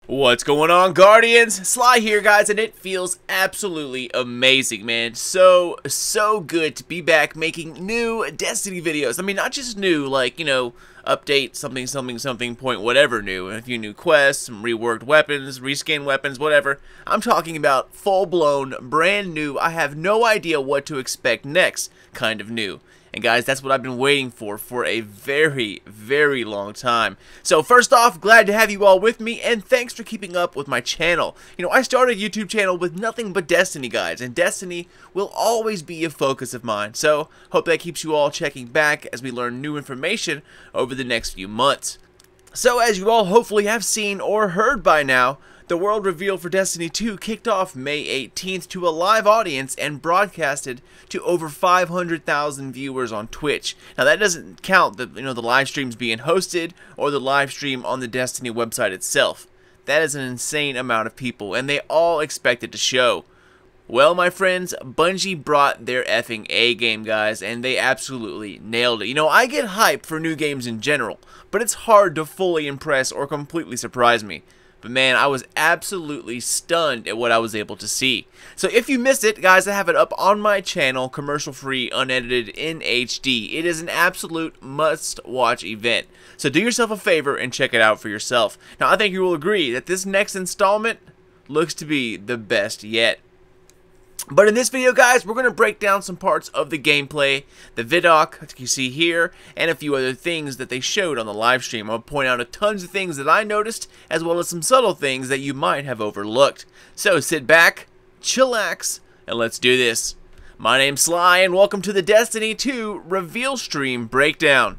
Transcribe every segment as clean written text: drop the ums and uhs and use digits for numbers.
What's going on, Guardians? Sly here, guys, and it feels absolutely amazing, man. So good to be back making new Destiny videos. I mean, not just new, like, update something point whatever new, a few new quests, some reworked weapons, reskin weapons, whatever. I'm talking about full-blown, brand new, I have no idea what to expect next kind of new. And guys, that's what I've been waiting for a very, very long time. So first off, glad to have you all with me, and thanks for keeping up with my channel. I started a YouTube channel with nothing but Destiny, guys, and Destiny will always be a focus of mine. So hope that keeps you all checking back as we learn new information over the next few months. So as you all hopefully have seen or heard by now, the world reveal for Destiny 2 kicked off May 18th to a live audience and broadcasted to over 500,000 viewers on Twitch. Now that doesn't count the live streams being hosted or the live stream on the Destiny website itself. That is an insane amount of people, and they all expect it to show. Well, my friends, Bungie brought their effing A game, guys, and they absolutely nailed it. I get hyped for new games in general, but it's hard to fully impress or completely surprise me. But man, I was absolutely stunned at what I was able to see. So if you missed it, guys, I have it up on my channel, commercial free, unedited, in HD. It is an absolute must-watch event. So do yourself a favor and check it out for yourself. Now, I think you will agree that this next installment looks to be the best yet. But in this video, guys, we're going to break down some parts of the gameplay, the vidoc, as you see here, and a few other things that they showed on the live stream. I'll point out tons of things that I noticed, as well as some subtle things that you might have overlooked. So sit back, chillax, and let's do this. My name's Sly, and welcome to the Destiny 2 Reveal Stream Breakdown.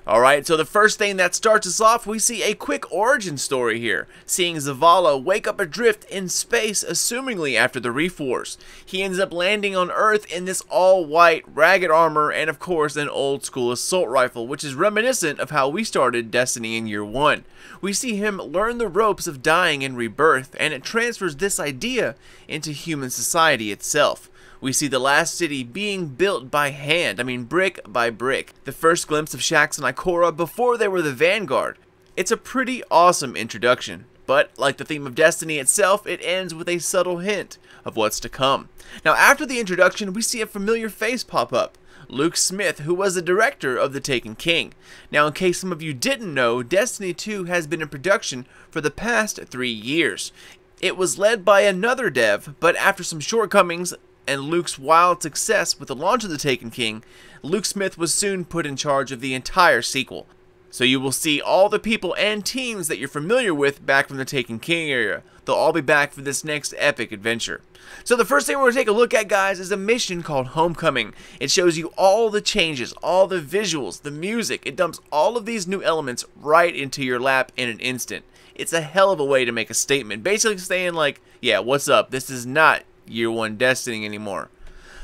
Alright, so the first thing that starts us off, we see a quick origin story here, seeing Zavala wake up adrift in space, assumingly after the Reef Wars. He ends up landing on Earth in this all-white, ragged armor, and of course an old-school assault rifle, which is reminiscent of how we started Destiny in Year 1. We see him learn the ropes of dying and rebirth, and it transfers this idea into human society itself. We see the last city being built by hand, brick by brick. The first glimpse of Shaxx and Ikora before they were the Vanguard. It's a pretty awesome introduction, but like the theme of Destiny itself, it ends with a subtle hint of what's to come. Now after the introduction, we see a familiar face pop up. Luke Smith, who was the director of The Taken King. Now in case some of you didn't know, Destiny 2 has been in production for the past 3 years. It was led by another dev, but after some shortcomings and Luke's wild success with the launch of The Taken King, Luke Smith was soon put in charge of the entire sequel. So you will see all the people and teams that you're familiar with back from the Taken King era. They'll all be back for this next epic adventure. So the first thing we're going to take a look at, guys, is a mission called Homecoming. It shows you all the changes, all the visuals, the music. It dumps all of these new elements right into your lap in an instant. It's a hell of a way to make a statement. Basically saying like, yeah, what's up? This is not Year 1 Destiny anymore.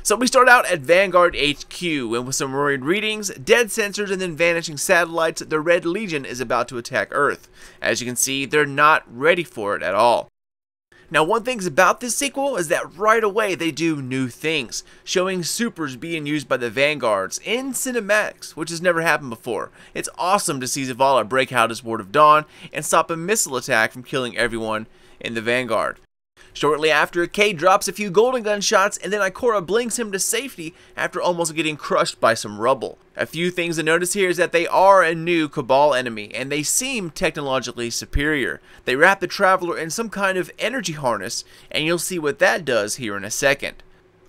So we start out at Vanguard HQ, and with some worried readings, dead sensors, and then vanishing satellites, the Red Legion is about to attack Earth. As you can see, they're not ready for it at all. Now one thing about this sequel is that right away they do new things, showing supers being used by the Vanguards in cinematics, which has never happened before. It's awesome to see Zavala break out his Ward of Dawn and stop a missile attack from killing everyone in the Vanguard. Shortly after, Cayde drops a few golden gun shots, and then Ikora blinks him to safety after almost getting crushed by some rubble. A few things to notice here is that they are a new Cabal enemy, and they seem technologically superior. They wrap the Traveler in some kind of energy harness, and you'll see what that does here in a second.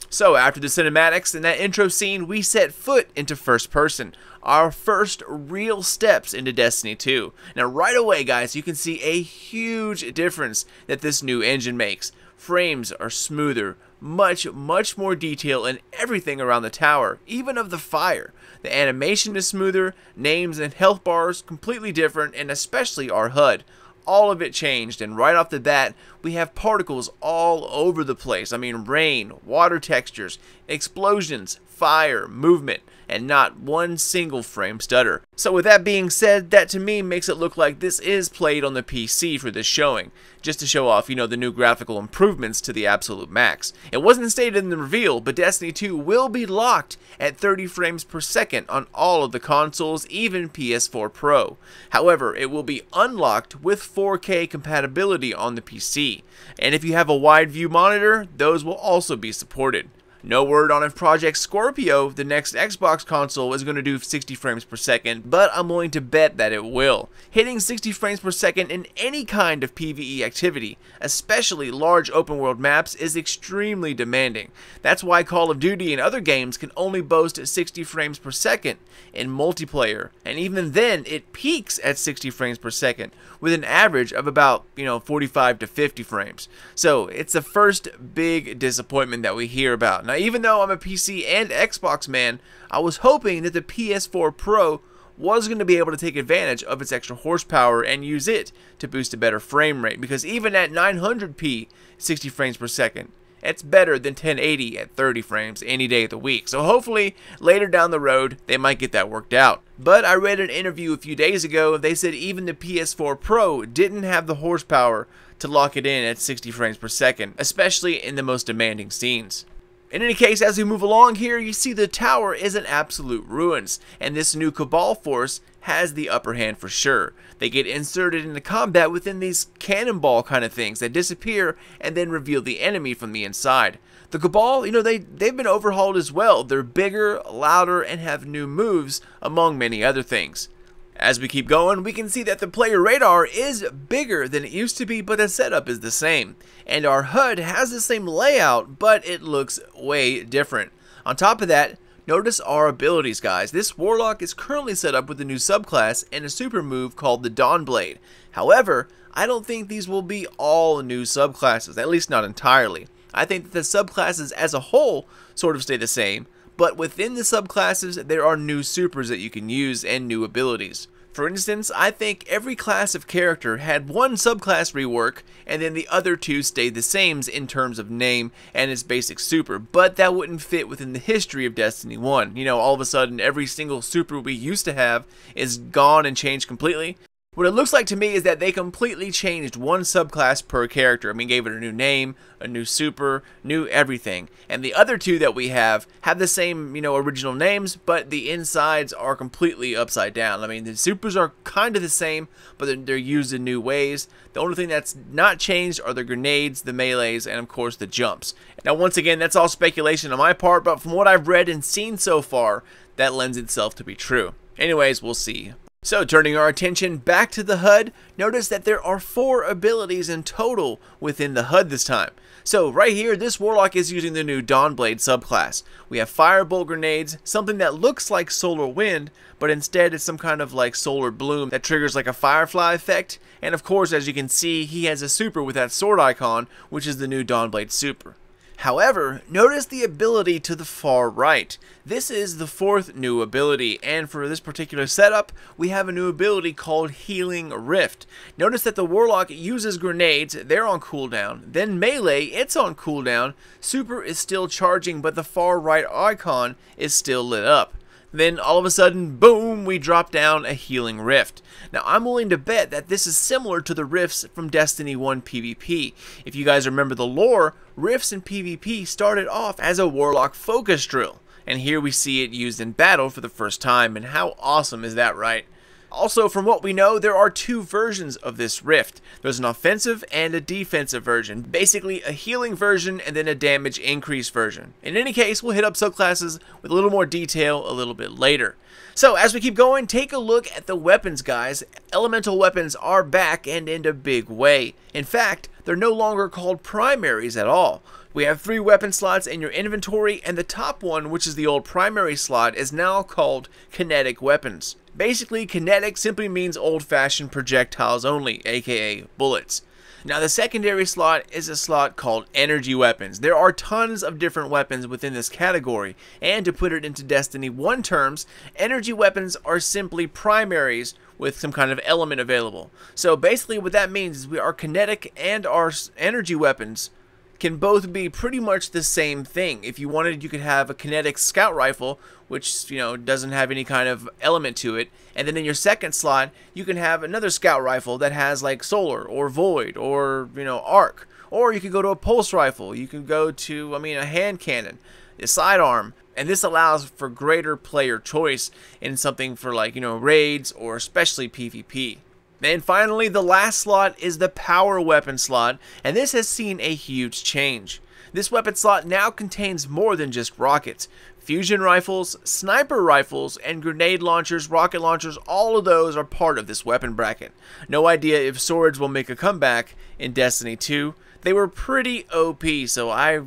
So after the cinematics and that intro scene, we set foot into first person, our first real steps into Destiny 2. Now right away, guys, you can see a huge difference that this new engine makes. Frames are smoother, much more detail in everything around the tower, even of the fire. The animation is smoother, names and health bars completely different, and especially our HUD. All of it changed, and right off the bat, we have particles all over the place. Rain, water textures, explosions, fire, movement. and not one single frame stutter. So with that being said, that to me makes it look like this is played on the PC for this showing, just to show off, the new graphical improvements to the absolute max. It wasn't stated in the reveal, but Destiny 2 will be locked at 30 frames per second on all of the consoles, even PS4 Pro. However, it will be unlocked with 4K compatibility on the PC, and if you have a wide view monitor, those will also be supported. No word on if Project Scorpio, the next Xbox console, is going to do 60 frames per second, but I'm willing to bet that it will. Hitting 60 frames per second in any kind of PvE activity, especially large open world maps, is extremely demanding. That's why Call of Duty and other games can only boast 60 frames per second in multiplayer, and even then it peaks at 60 frames per second with an average of about 45 to 50 frames. So it's the first big disappointment that we hear about. Now, even though I'm a PC and Xbox man, I was hoping that the PS4 Pro was going to be able to take advantage of its extra horsepower and use it to boost a better frame rate, because even at 900p 60 frames per second, it's better than 1080 at 30 frames any day of the week. So hopefully later down the road they might get that worked out. But I read an interview a few days ago, they said even the PS4 Pro didn't have the horsepower to lock it in at 60 frames per second, especially in the most demanding scenes. In any case, as we move along here, you see the tower is in absolute ruins, and this new Cabal force has the upper hand for sure. They get inserted into combat within these cannonball kind of things that disappear and then reveal the enemy from the inside. The Cabal, they've been overhauled as well. They're bigger, louder, and have new moves, among many other things. As we keep going, we can see that the player radar is bigger than it used to be, but the setup is the same. And our HUD has the same layout, but it looks way different. On top of that, notice our abilities, guys. This Warlock is currently set up with a new subclass and a super move called the Dawnblade. However, I don't think these will be all new subclasses, at least not entirely. I think that the subclasses as a whole sort of stay the same, but within the subclasses there are new supers that you can use and new abilities. For instance, I think every class of character had one subclass rework, and then the other two stayed the same in terms of name and its basic super, but that wouldn't fit within the history of Destiny 1. All of a sudden every single super we used to have is gone and changed completely. What it looks like to me is that they completely changed one subclass per character. Gave it a new name, a new super, new everything. And the other two that we have the same, original names, but the insides are completely upside down. The supers are kind of the same, but they're used in new ways. The only thing that's not changed are the grenades, the melees, and of course the jumps. Now, once again, that's all speculation on my part, but from what I've read and seen so far, that lends itself to be true. Anyways, we'll see. So, turning our attention back to the HUD, notice that there are 4 abilities in total within the HUD this time. So, right here, this Warlock is using the new Dawnblade subclass. We have Firebolt grenades, something that looks like Solar Wind, but instead it's some kind of Solar Bloom that triggers like a Firefly effect. And of course, as you can see, he has a super with that sword icon, which is the new Dawnblade super. However, notice the ability to the far right. This is the 4th new ability, and for this particular setup, we have a new ability called Healing Rift. Notice that the Warlock uses grenades, they're on cooldown, then melee, it's on cooldown, super is still charging, but the far right icon is still lit up. Then all of a sudden, boom, we drop down a Healing Rift. Now, I'm willing to bet that this is similar to the rifts from Destiny 1 PvP. If you guys remember the lore, rifts in PvP started off as a Warlock focus drill. And here we see it used in battle for the first time, and how awesome is that, right? Also, from what we know, there are 2 versions of this rift. There's an offensive and a defensive version. Basically, a healing version and then a damage increase version. In any case, we'll hit up subclasses with a little more detail a little bit later. So, as we keep going, take a look at the weapons, guys. Elemental weapons are back and in a big way. In fact, they're no longer called primaries at all. We have 3 weapon slots in your inventory, and the top one, which is the old primary slot, is now called kinetic weapons. Basically, kinetic simply means old-fashioned projectiles only, aka bullets. Now, the secondary slot is a slot called energy weapons. There are tons of different weapons within this category, and to put it into Destiny 1 terms, energy weapons are simply primaries with some kind of element available. So basically what that means is our kinetic and our energy weapons can both be pretty much the same thing. If you wanted, you could have a kinetic scout rifle, which, you know, doesn't have any kind of element to it, and then in your second slot you can have another scout rifle that has like solar or void or, you know, arc. Or you could go to a pulse rifle, you can go to, a hand cannon, a sidearm, and this allows for greater player choice in something for, like, you know, raids or especially PvP. And finally, the last slot is the power weapon slot, and this has seen a huge change. This weapon slot now contains more than just rockets. Fusion rifles, sniper rifles, and grenade launchers, rocket launchers, all of those are part of this weapon bracket. No idea if swords will make a comeback in Destiny 2. They were pretty OP, so I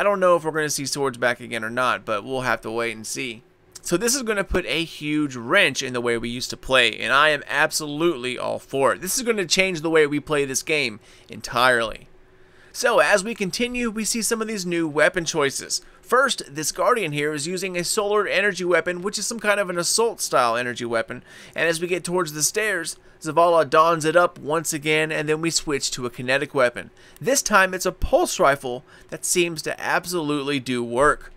don't know if we're going to see swords back again or not, but we'll have to wait and see. So this is going to put a huge wrench in the way we used to play, and I am absolutely all for it. This is going to change the way we play this game entirely. So as we continue, we see some of these new weapon choices. First, this Guardian here is using a solar energy weapon, which is some kind of an assault style energy weapon, and as we get towards the stairs, Zavala dons it up once again, and then we switch to a kinetic weapon. This time it's a pulse rifle that seems to absolutely do work.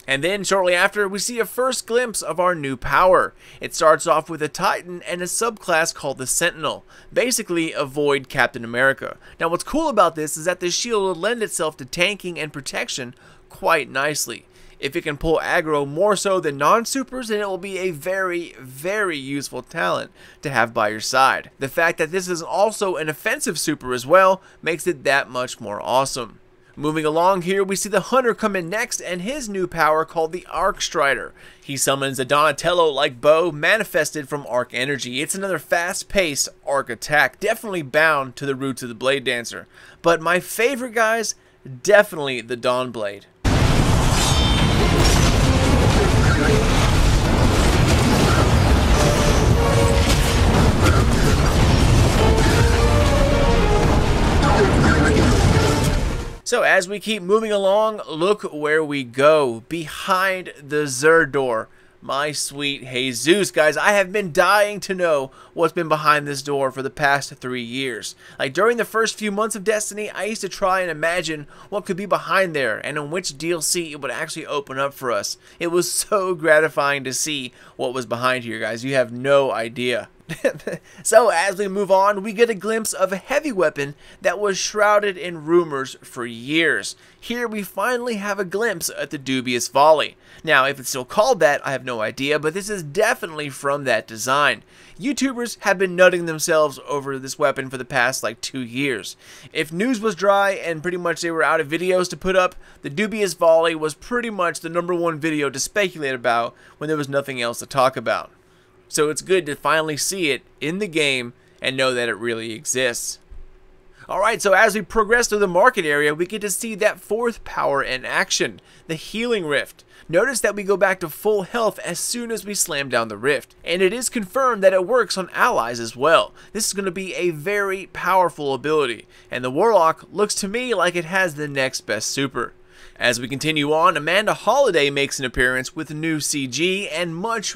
And then shortly after, we see a first glimpse of our new power. It starts off with a Titan and a subclass called the Sentinel, basically avoid Captain America. Now what's cool about this is that the shield will lend itself to tanking and protection quite nicely. If it can pull aggro more so than non-supers, then it will be a very, very useful talent to have by your side. The fact that this is also an offensive super as well makes it that much more awesome. Moving along here, we see the Hunter come in next, and his new power called the Arc Strider. He summons a Donatello-like bow manifested from Arc Energy. It's another fast-paced arc attack, definitely bound to the roots of the Blade Dancer. But my favorite, guys, definitely the Dawn Blade. So as we keep moving along, look where we go, behind the Xur door. My sweet Jesus, guys, I have been dying to know what's been behind this door for the past 3 years. Like, during the first few months of Destiny, I used to try and imagine what could be behind there and in which DLC it would actually open up for us. It was so gratifying to see what was behind here, guys. You have no idea. So as we move on, we get a glimpse of a heavy weapon that was shrouded in rumors for years. Here we finally have a glimpse at the Dubious Volley. Now, if it's still called that, I have no idea, but this is definitely from that design. YouTubers have been nutting themselves over this weapon for the past like 2 years. If news was dry and pretty much they were out of videos to put up, the Dubious Volley was pretty much the #1 video to speculate about when there was nothing else to talk about. So it's good to finally see it in the game and know that it really exists. Alright, so as we progress through the market area, we get to see that fourth power in action, the Healing Rift. Notice that we go back to full health as soon as we slam down the rift, and it is confirmed that it works on allies as well. This is going to be a very powerful ability, and the Warlock looks to me like it has the next best super. As we continue on, Amanda Holiday makes an appearance with new CG and much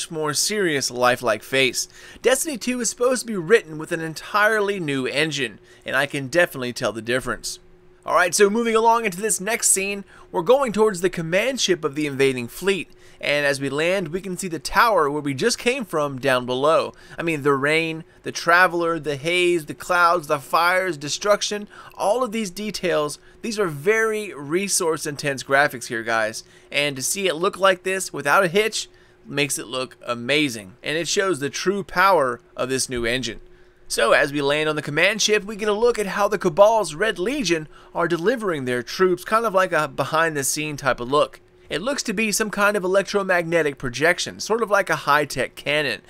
more serious lifelike face. Destiny 2 is supposed to be written with an entirely new engine, and I can definitely tell the difference. Alright, so moving along into this next scene, we're going towards the command ship of the invading fleet, and as we land, we can see the tower where we just came from down below. I mean, the rain, the traveler, the haze, the clouds, the fires, destruction, all of these details, these are very resource-intense graphics here, guys, and to see it look like this without a hitch makes it look amazing, and it shows the true power of this new engine. So as we land on the command ship, we get a look at how the Cabal's Red Legion are delivering their troops, kind of like a behind-the-scene type of look. It looks to be some kind of electromagnetic projection, sort of like a high-tech cannon.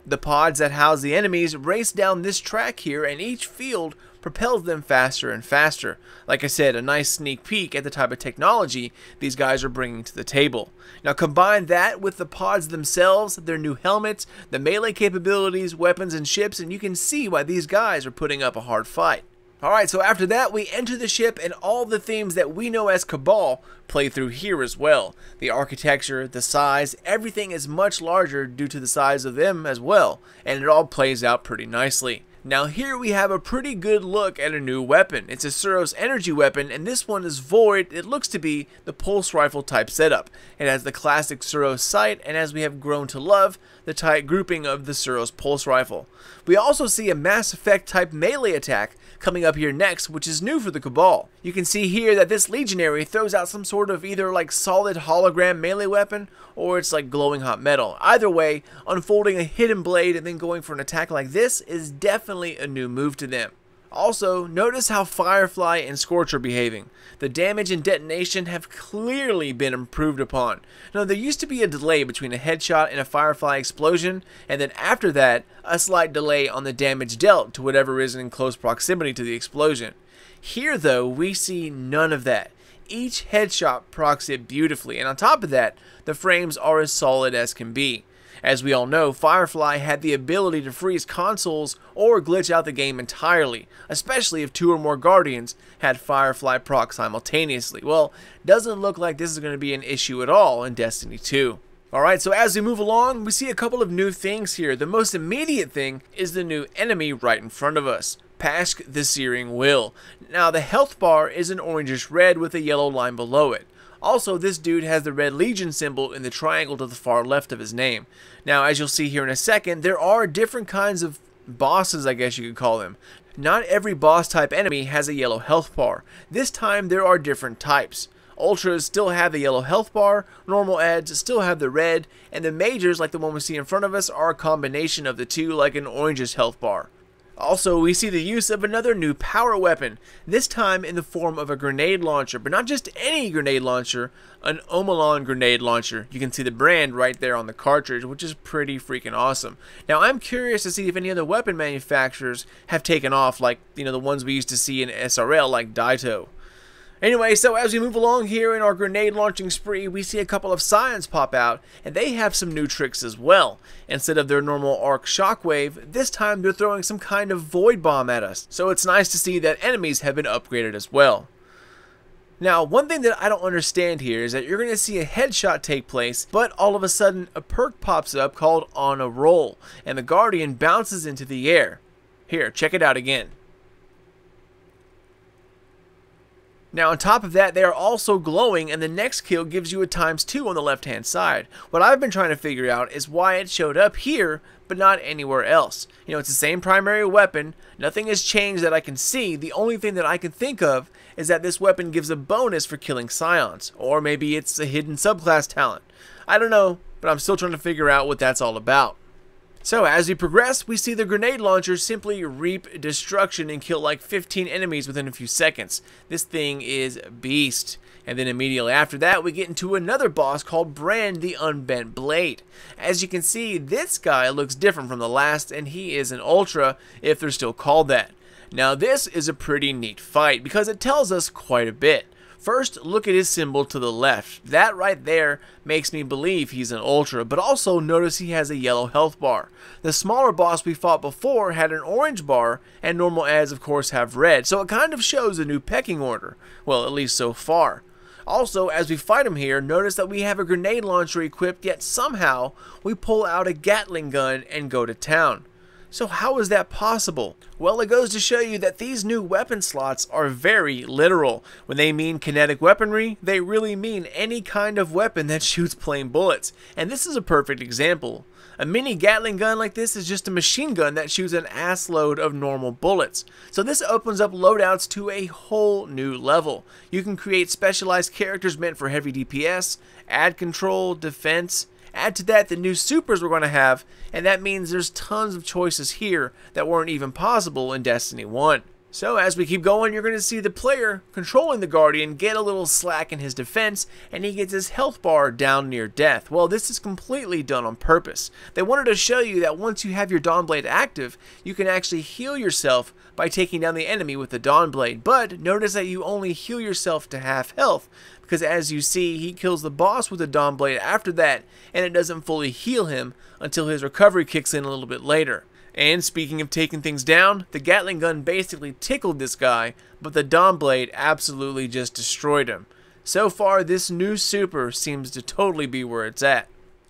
The pods that house the enemies race down this track here, and each field propels them faster and faster. Like I said, a nice sneak peek at the type of technology these guys are bringing to the table. Now combine that with the pods themselves, their new helmets, the melee capabilities, weapons, and ships, and you can see why these guys are putting up a hard fight. Alright, so after that, we enter the ship, and all the themes that we know as Cabal play through here as well. The architecture, the size, everything is much larger due to the size of them as well, and it all plays out pretty nicely. Now here we have a pretty good look at a new weapon. It's a Suros energy weapon, and this one is void. It looks to be the pulse rifle type setup. It has the classic Suros sight, and as we have grown to love, the tight grouping of the Suros pulse rifle. We also see a Mass Effect type melee attack coming up here next, which is new for the Cabal. You can see here that this Legionary throws out some sort of either like solid hologram melee weapon, or it's like glowing hot metal. Either way, unfolding a hidden blade and then going for an attack like this is definitely a new move to them. Also, notice how Firefly and Scorch are behaving. The damage and detonation have clearly been improved upon. Now, there used to be a delay between a headshot and a Firefly explosion, and then after that, a slight delay on the damage dealt to whatever is in close proximity to the explosion. Here, though, we see none of that. Each headshot procs it beautifully, and on top of that, the frames are as solid as can be. As we all know, Firefly had the ability to freeze consoles or glitch out the game entirely, especially if 2 or more Guardians had Firefly proc simultaneously. Well, doesn't look like this is going to be an issue at all in Destiny 2. Alright, so as we move along, we see a couple of new things here. The most immediate thing is the new enemy right in front of us, Pashk the Searing Will. Now, the health bar is an orangish red with a yellow line below it. Also, this dude has the Red Legion symbol in the triangle to the far left of his name. Now, as you'll see here in a second, there are different kinds of bosses, I guess you could call them. Not every boss type enemy has a yellow health bar. This time, there are different types. Ultras still have the yellow health bar, normal ads still have the red, and the majors, like the one we see in front of us, are a combination of the two, like an orangish health bar. Also, we see the use of another new power weapon, this time in the form of a grenade launcher, but not just any grenade launcher, an Omolon grenade launcher. You can see the brand right there on the cartridge, which is pretty freaking awesome. Now, I'm curious to see if any other weapon manufacturers have taken off, like, the ones we used to see in SRL, like Daito. Anyway, so as we move along here in our grenade launching spree, we see a couple of Scions pop out, and they have some new tricks as well. Instead of their normal arc shockwave, this time they're throwing some kind of void bomb at us. So it's nice to see that enemies have been upgraded as well. Now, one thing that I don't understand here is that you're going to see a headshot take place, but all of a sudden a perk pops up called On a Roll, and the Guardian bounces into the air. Here, check it out again. Now, on top of that, they are also glowing, and the next kill gives you a ×2 on the left-hand side. What I've been trying to figure out is why it showed up here, but not anywhere else. It's the same primary weapon. Nothing has changed that I can see. The only thing that I can think of is that this weapon gives a bonus for killing Scions, or maybe it's a hidden subclass talent. I don't know, but I'm still trying to figure out what that's all about. So as we progress, we see the grenade launcher simply reap destruction and kill like 15 enemies within a few seconds. This thing is beast. And then immediately after that, we get into another boss called Brand the Unbent Blade. As you can see, this guy looks different from the last, and he is an Ultra, if they're still called that. Now this is a pretty neat fight because it tells us quite a bit. First, look at his symbol to the left. That right there makes me believe he's an Ultra, but also notice he has a yellow health bar. The smaller boss we fought before had an orange bar, and normal ads of course have red, so it kind of shows a new pecking order. Well, at least so far. Also, as we fight him here, notice that we have a grenade launcher equipped, yet somehow we pull out a Gatling gun and go to town. So how is that possible? Well, it goes to show you that these new weapon slots are very literal. When they mean kinetic weaponry, they really mean any kind of weapon that shoots plain bullets. And this is a perfect example. A mini Gatling gun like this is just a machine gun that shoots an ass load of normal bullets. So this opens up loadouts to a whole new level. You can create specialized characters meant for heavy DPS, ad control, defense. Add to that the new supers we're going to have, and that means there's tons of choices here that weren't even possible in Destiny 1. So as we keep going, you're going to see the player controlling the Guardian get a little slack in his defense, and he gets his health bar down near death. Well, this is completely done on purpose. They wanted to show you that once you have your Dawnblade active, you can actually heal yourself by taking down the enemy with the Dawnblade. But notice that you only heal yourself to half health, because as you see, he kills the boss with the Dawnblade after that, and it doesn't fully heal him until his recovery kicks in a little bit later. And speaking of taking things down, the Gatling gun basically tickled this guy, but the Dawnblade absolutely just destroyed him. So far, this new super seems to totally be where it's at.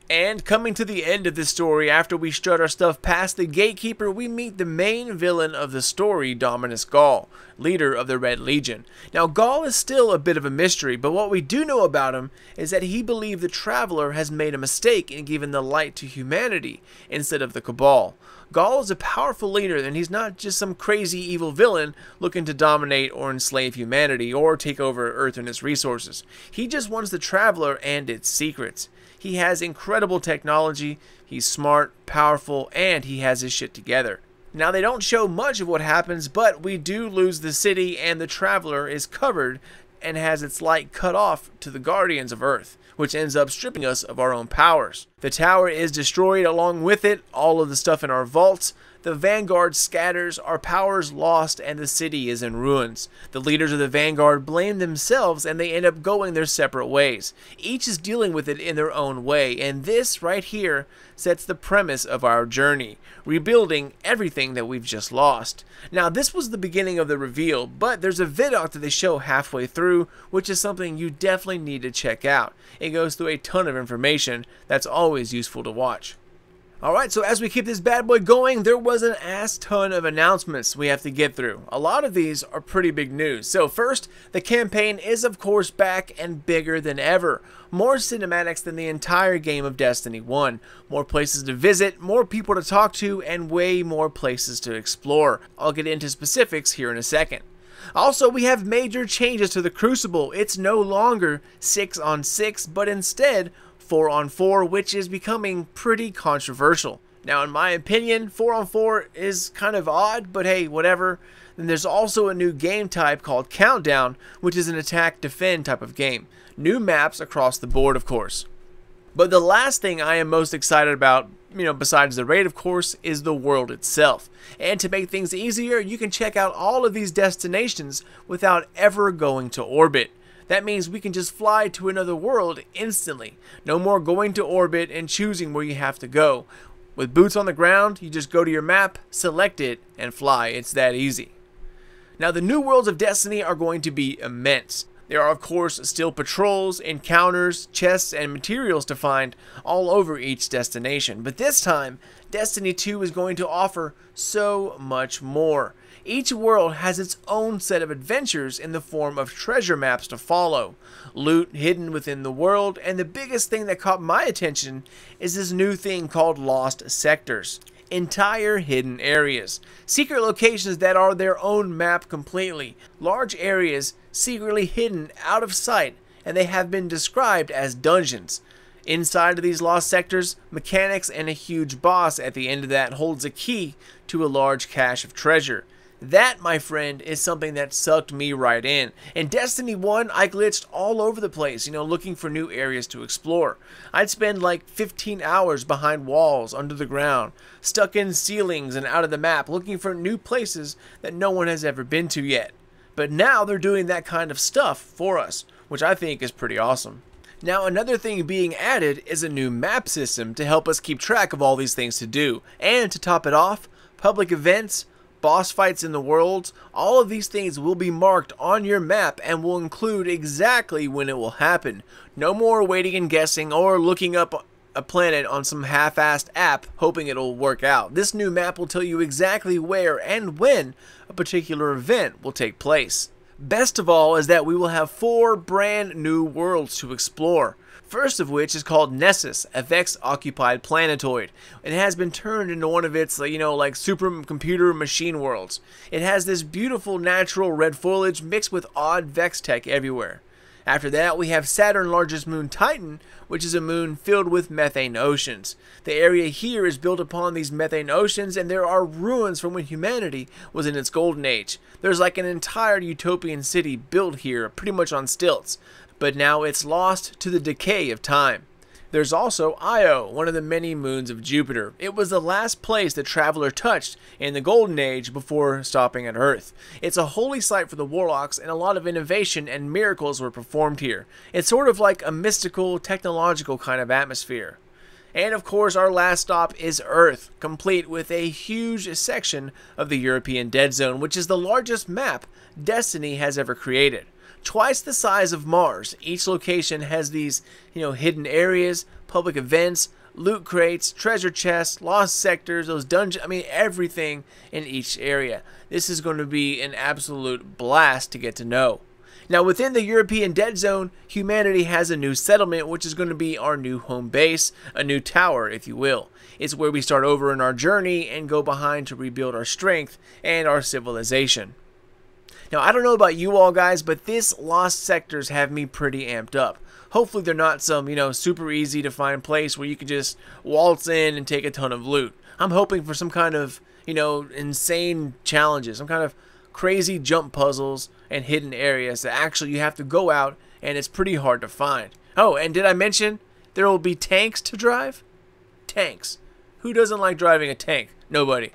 And coming to the end of this story, after we strut our stuff past the Gatekeeper, we meet the main villain of the story, Dominus Ghaul, leader of the Red Legion. Now, Ghaul is still a bit of a mystery, but what we do know about him is that he believed the Traveler has made a mistake in giving the light to humanity instead of the Cabal. Ghaul is a powerful leader, and he's not just some crazy evil villain looking to dominate or enslave humanity or take over Earth and its resources. He just wants the Traveler and its secrets. He has incredible technology, he's smart, powerful, and he has his shit together. Now, they don't show much of what happens, but we do lose the city, and the Traveler is covered and has its light cut off to the Guardians of Earth, which ends up stripping us of our own powers. The tower is destroyed, along with it, all of the stuff in our vaults. The Vanguard scatters, our powers lost, and the city is in ruins. The leaders of the Vanguard blame themselves, and they end up going their separate ways. Each is dealing with it in their own way, and this right here sets the premise of our journey, rebuilding everything that we've just lost. Now, this was the beginning of the reveal, but there's a vidoc that they show halfway through, which is something you definitely need to check out. It goes through a ton of information that's always useful to watch. Alright, so as we keep this bad boy going, there was an ass ton of announcements we have to get through. A lot of these are pretty big news. So first, the campaign is of course back and bigger than ever. More cinematics than the entire game of Destiny 1. More places to visit, more people to talk to, and way more places to explore. I'll get into specifics here in a second. Also, we have major changes to the Crucible. It's no longer 6 on 6, but instead 4 on 4, which is becoming pretty controversial. Now, in my opinion, 4 on 4 is kind of odd, but hey, whatever. Then there's also a new game type called Countdown, which is an attack-defend type of game. New maps across the board, of course. But the last thing I am most excited about, besides the raid, of course, is the world itself. And to make things easier, you can check out all of these destinations without ever going to orbit. That means we can just fly to another world instantly. No more going to orbit and choosing where you have to go. With boots on the ground, you just go to your map, select it, and fly. It's that easy. Now, the new worlds of Destiny are going to be immense. There are, of course, still patrols, encounters, chests, and materials to find all over each destination. But this time, Destiny 2 is going to offer so much more. Each world has its own set of adventures in the form of treasure maps to follow, loot hidden within the world, and the biggest thing that caught my attention is this new thing called Lost Sectors. Entire hidden areas. Secret locations that are their own map completely. Large areas secretly hidden out of sight, and they have been described as dungeons. Inside of these lost sectors, mechanics and a huge boss at the end of that holds a key to a large cache of treasure. That, my friend, is something that sucked me right in. In Destiny 1, I glitched all over the place, looking for new areas to explore. I'd spend like 15 hours behind walls, under the ground, stuck in ceilings and out of the map, looking for new places that no one has ever been to yet. But now they're doing that kind of stuff for us, which I think is pretty awesome. Now, another thing being added is a new map system to help us keep track of all these things to do. And to top it off, public events, boss fights in the worlds, all of these things will be marked on your map and will include exactly when it will happen. No more waiting and guessing or looking up a planet on some half-assed app hoping it'll work out. This new map will tell you exactly where and when a particular event will take place. Best of all is that we will have 4 brand new worlds to explore. First of which is called Nessus, a Vex-occupied planetoid. It has been turned into one of its, like supercomputer machine worlds. It has this beautiful natural red foliage mixed with odd Vex tech everywhere. After that, we have Saturn's largest moon, Titan, which is a moon filled with methane oceans. The area here is built upon these methane oceans, and there are ruins from when humanity was in its golden age. There's like an entire utopian city built here, pretty much on stilts, but now it's lost to the decay of time. There's also Io, one of the many moons of Jupiter. It was the last place the Traveler touched in the Golden Age before stopping at Earth. It's a holy site for the Warlocks, and a lot of innovation and miracles were performed here. It's sort of like a mystical, technological kind of atmosphere. And of course, our last stop is Earth, complete with a huge section of the European Dead Zone, which is the largest map Destiny has ever created. Twice the size of Mars. Each location has these, hidden areas, public events, loot crates, treasure chests, lost sectors, those dungeons, I mean everything in each area. This is going to be an absolute blast to get to know. Now within the European Dead Zone, humanity has a new settlement, which is going to be our new home base, a new tower if you will. It's where we start over in our journey and go behind to rebuild our strength and our civilization. Now I don't know about you all guys, but this lost sectors have me pretty amped up. Hopefully they're not some, super easy to find place where you can just waltz in and take a ton of loot. I'm hoping for some kind of, insane challenges, some kind of crazy jump puzzles and hidden areas that actually you have to go out and it's pretty hard to find. Oh, and did I mention there will be tanks to drive? Tanks. Who doesn't like driving a tank? Nobody.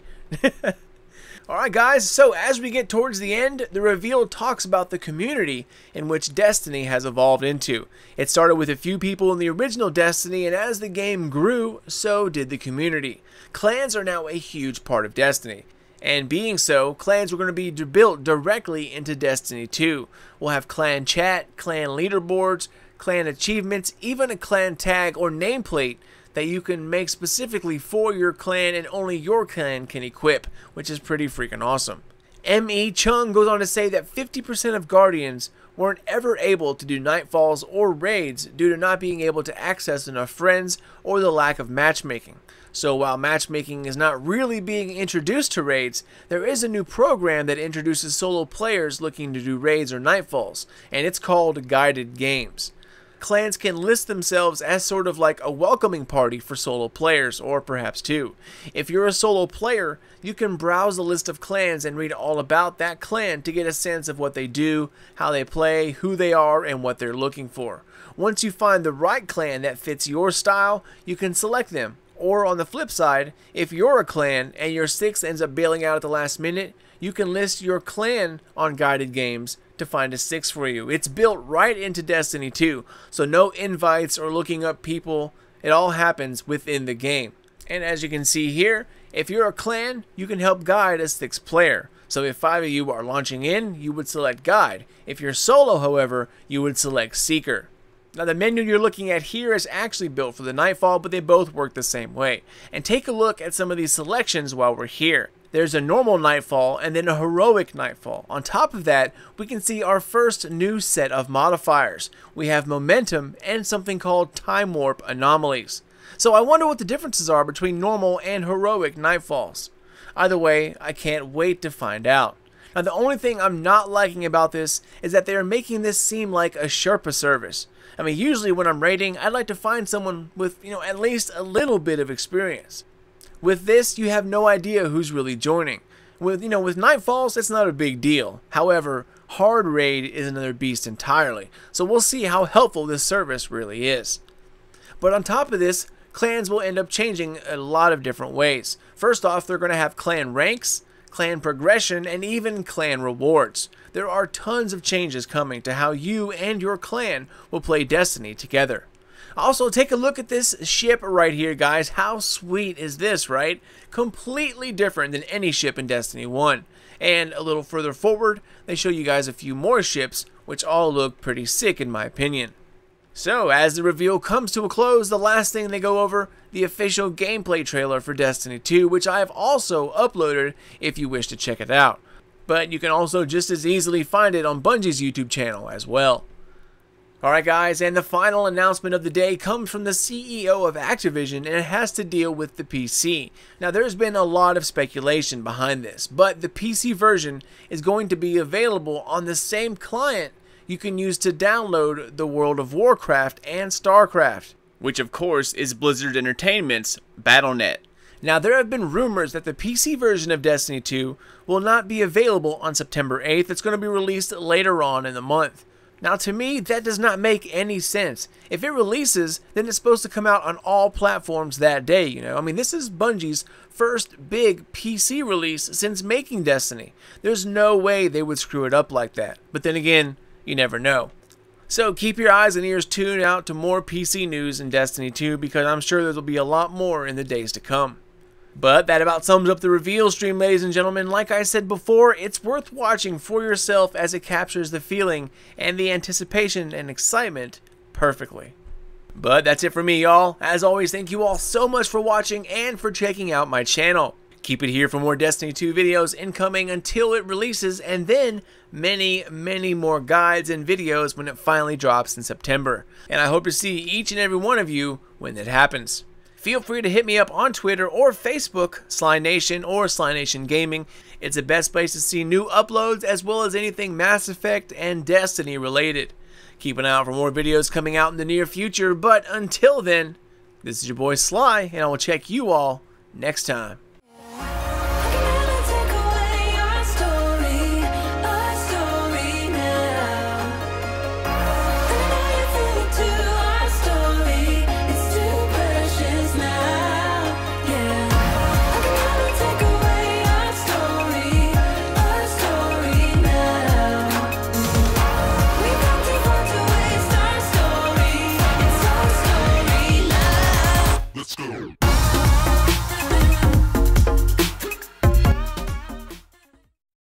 Alright guys, so as we get towards the end, the reveal talks about the community in which Destiny has evolved into. It started with a few people in the original Destiny, and as the game grew, so did the community. Clans are now a huge part of Destiny. And being so, clans are going to be built directly into Destiny 2. We'll have clan chat, clan leaderboards, clan achievements, even a clan tag or nameplate that you can make specifically for your clan and only your clan can equip, which is pretty freaking awesome. M.E. Chung goes on to say that 50% of Guardians weren't ever able to do nightfalls or raids due to not being able to access enough friends or the lack of matchmaking. So while matchmaking is not really being introduced to raids, there is a new program that introduces solo players looking to do raids or nightfalls, and it's called Guided Games. Clans can list themselves as sort of like a welcoming party for solo players, or perhaps two. If you're a solo player, you can browse the list of clans and read all about that clan to get a sense of what they do, how they play, who they are, and what they're looking for. Once you find the right clan that fits your style, you can select them. Or on the flip side, if you're a clan and your 6th ends up bailing out at the last minute, you can list your clan on Guided Games to find a 6th for you. It's built right into Destiny 2, so no invites or looking up people. It all happens within the game. And as you can see here, if you're a clan, you can help guide a 6th player. So if 5 of you are launching in, you would select Guide. If you're solo, however, you would select Seeker. Now the menu you're looking at here is actually built for the Nightfall, but they both work the same way. And take a look at some of these selections while we're here. There's a normal Nightfall and then a heroic Nightfall. On top of that, we can see our first new set of modifiers. We have momentum and something called time warp anomalies. So I wonder what the differences are between normal and heroic Nightfalls. Either way, I can't wait to find out. Now the only thing I'm not liking about this is that they are making this seem like a Sherpa service. I mean, usually when I'm raiding, I'd like to find someone with, at least a little bit of experience. With this, you have no idea who's really joining. With Nightfalls, it's not a big deal. However, Hard Raid is another beast entirely. So we'll see how helpful this service really is. But on top of this, clans will end up changing a lot of different ways. First off, they're going to have clan ranks, clan progression, and even clan rewards. There are tons of changes coming to how you and your clan will play Destiny together. Also, take a look at this ship right here, guys. How sweet is this, right? Completely different than any ship in Destiny 1. And a little further forward, they show you guys a few more ships, which all look pretty sick in my opinion. So, as the reveal comes to a close, the last thing they go over, the official gameplay trailer for Destiny 2, which I have also uploaded if you wish to check it out. But you can also just as easily find it on Bungie's YouTube channel as well. Alright guys, and the final announcement of the day comes from the CEO of Activision, and it has to deal with the PC. Now there's been a lot of speculation behind this, but the PC version is going to be available on the same client you can use to download the World of Warcraft and StarCraft, which of course is Blizzard Entertainment's Battle.net. Now there have been rumors that the PC version of Destiny 2 will not be available on September 8th. It's going to be released later on in the month. Now to me, that does not make any sense. If it releases, then it's supposed to come out on all platforms that day, I mean, this is Bungie's first big PC release since making Destiny. There's no way they would screw it up like that. But then again, you never know. So keep your eyes and ears tuned out to more PC news in Destiny 2 because I'm sure there will be a lot more in the days to come. But that about sums up the reveal stream, ladies and gentlemen. Like I said before, it's worth watching for yourself as it captures the feeling and the anticipation and excitement perfectly. But that's it for me, y'all. As always, thank you all so much for watching and for checking out my channel. Keep it here for more Destiny 2 videos incoming until it releases, and then many, many more guides and videos when it finally drops in September. And I hope to see each and every one of you when that happens. Feel free to hit me up on Twitter or Facebook, Sly Nation or Sly Nation Gaming. It's the best place to see new uploads as well as anything Mass Effect and Destiny related. Keep an eye out for more videos coming out in the near future, but until then, this is your boy Sly, and I will check you all next time.